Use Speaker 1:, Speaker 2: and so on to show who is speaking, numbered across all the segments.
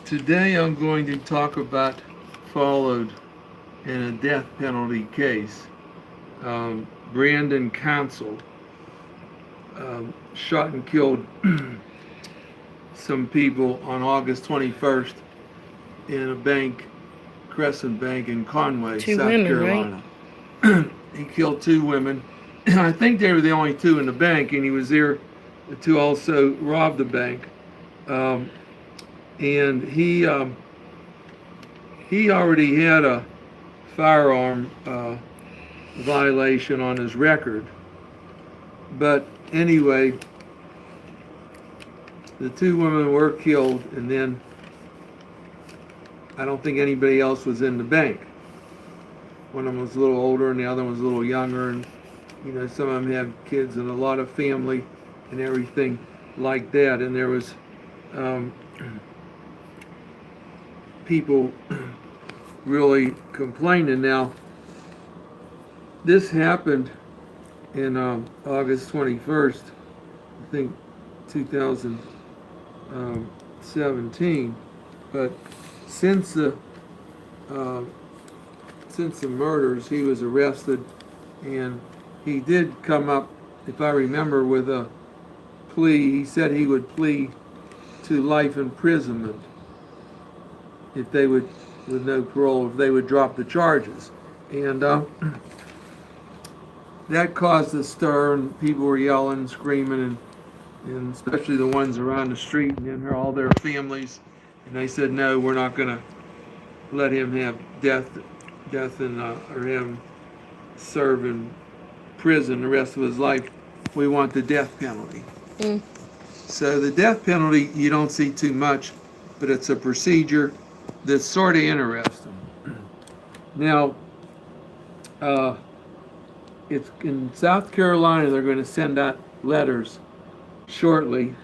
Speaker 1: Today I'm going to talk about followed in a death penalty case. Brandon Council shot and killed some people on August 21st in a bank, Crescent Bank in Conway,
Speaker 2: Two
Speaker 1: South
Speaker 2: women, right?
Speaker 1: Carolina. He killed two women. I think they were the only two in the bank, and he was there to also rob the bank. Um, and he already had a firearm violation on his record. But anyway, the two women were killed, and then I don't think anybody else was in the bank. One of them was a little older, and the other one was a little younger, and some of them have kids and a lot of family and everything like that. And there was um, people really complaining. Now, this happened in August 21st, I think 2017. But since the murders, he was arrested, and he did come up, if I remember, with a plea. He said he would plead to life imprisonment if they would, with no parole, if they would drop the charges. And that caused a stir, and people were yelling, screaming, and especially the ones around the street, and then all their families. And they said, no, we're not going to let him have death and or him serve in prison the rest of his life. We want the death penalty. So the death penalty, you don't see too much, but it's a procedure that's sort of interesting. Now, it's in South Carolina. They're going to send out letters shortly,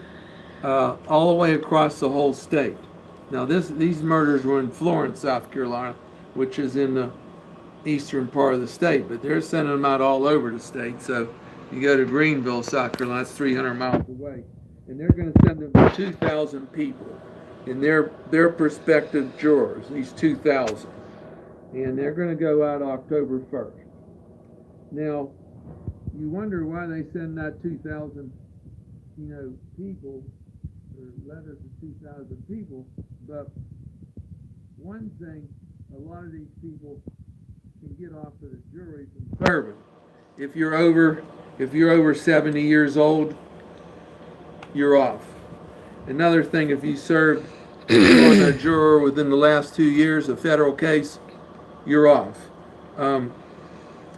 Speaker 1: all the way across the whole state. Now, these murders were in Florence, South Carolina, which is in the eastern part of the state, but they're sending them out all over the state. So you go to Greenville, South Carolina, it's 300 miles away, and they're going to send them to 2,000 people, and their prospective jurors, these 2,000, and they're going to go out October 1st. Now, you wonder why they send out 2,000, people, or letters to 2,000 people, but one thing, a lot of these people can get off of the jury from serving. If you're over 70 years old, you're off. Another thing, if you served on a juror within the last 2 years, a federal case, you're off. And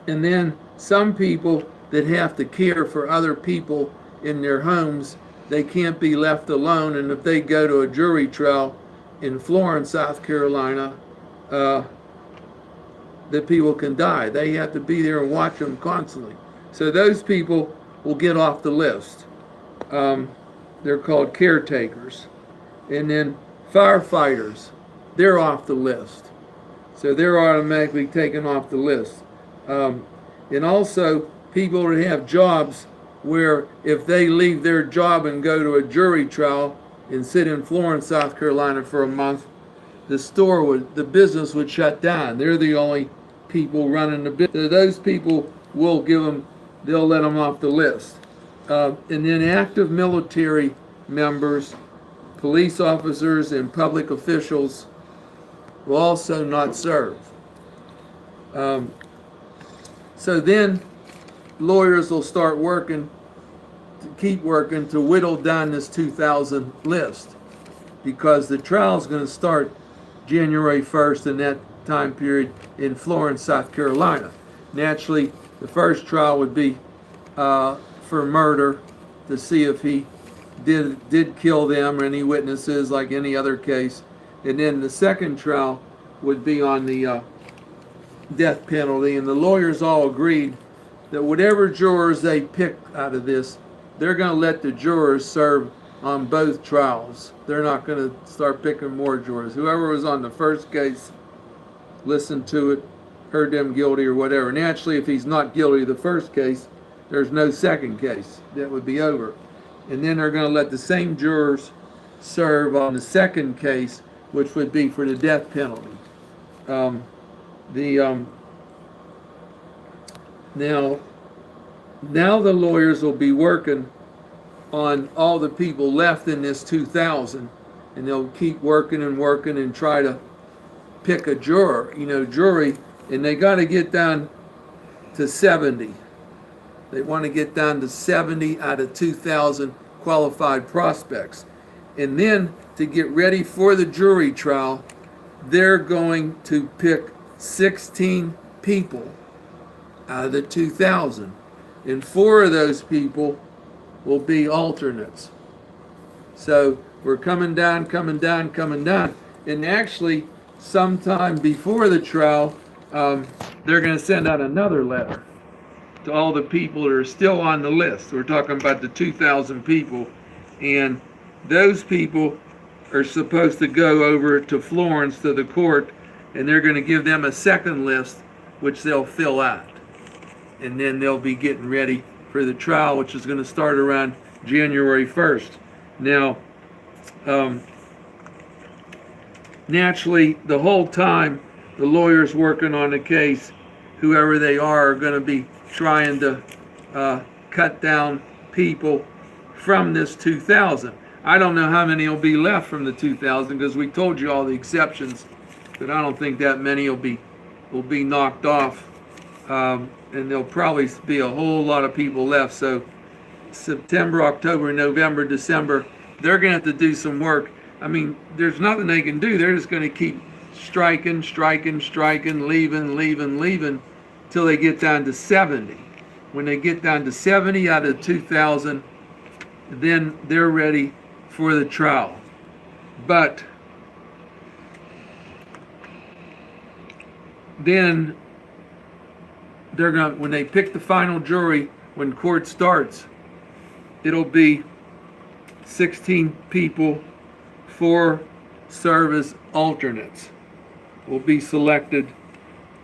Speaker 1: then some people that have to care for other people in their homes, they can't be left alone. And if they go to a jury trial in Florence, South Carolina, the people can die. They have to be there and watch them constantly. So those people will get off the list. They're called caretakers. And then firefighters, they're off the list. So they're automatically taken off the list. And also people that have jobs where if they leave their job and go to a jury trial and sit in Florence, South Carolina for a month, the business would shut down. They're the only people running the business. So those people they'll let them off the list. And then active military members, police officers, and public officials will also not serve. So then lawyers will start keep working to whittle down this 2,000 list, because the trial is going to start January 1st in that time period in Florence, South Carolina. Naturally, the first trial would be for murder, to see if he did kill them or any witnesses, like any other case. And then the second trial would be on the death penalty. And the lawyers all agreed that whatever jurors they pick out of this, they're going to let the jurors serve on both trials. They're not going to start picking more jurors. Whoever was on the first case, listened to it, heard them guilty or whatever. Naturally, if he's not guilty of the first case, there's no second case. That would be over. And then they're going to let the same jurors serve on the second case which would be for the death penalty. Um, the now the lawyers will be working on all the people left in this 2,000, and they'll keep working and working and try to pick a jury, and they got to get down to 70. They want to get down to 70 out of 2,000 qualified prospects. And then to get ready for the jury trial, they're going to pick 16 people out of the 2,000. And 4 of those people will be alternates. So we're coming down. And actually, sometime before the trial, they're going to send out another letter to all the people that are still on the list. We're talking about the 2,000 people. And those people are supposed to go over to Florence to the court, and they're going to give them a second list, which they'll fill out. And then they'll be getting ready for the trial, which is going to start around January 1st. Now, naturally, the whole time the lawyers working on the case, whoever they are going to be trying to cut down people from this 2,000. I don't know how many will be left from the 2,000, because we told you all the exceptions, but I don't think that many will be knocked off, and there'll probably be a whole lot of people left. So September, October, November, December, they're going to have to do some work. I mean, there's nothing they can do. They're just going to keep striking, leaving, till they get down to 70. When they get down to 70 out of 2,000, then they're ready for the trial. But then they're going, when they pick the final jury, when court starts, it'll be 16 people, 4 service alternates will be selected,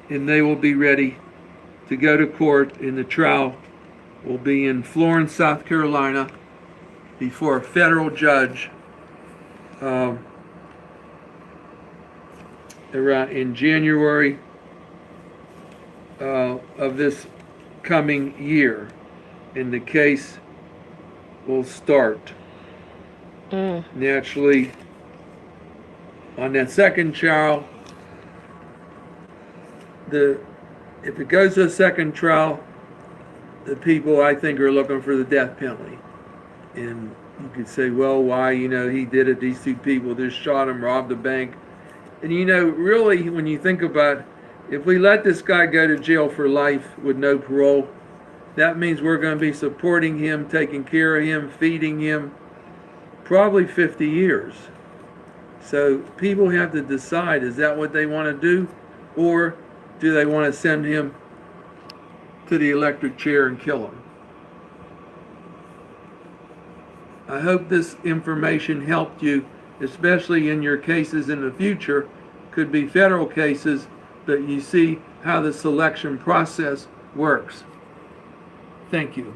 Speaker 1: and they will be ready to go to court, and the trial will be in Florence, South Carolina, before a federal judge around in January of this coming year, and the case will start. Naturally, on that second trial, if it goes to a second trial, the people, I think, are looking for the death penalty. And you could say, well, why? He did it. These 2 people just shot him, robbed the bank. And really, when you think about it, if we let this guy go to jail for life with no parole, that means we're going to be supporting him, taking care of him, feeding him, probably 50 years. So people have to decide, is that what they want to do? Or do they want to send him to the electric chair and kill him? I hope this information helped you, especially in your cases in the future. Could be federal cases, but you see how the selection process works. Thank you.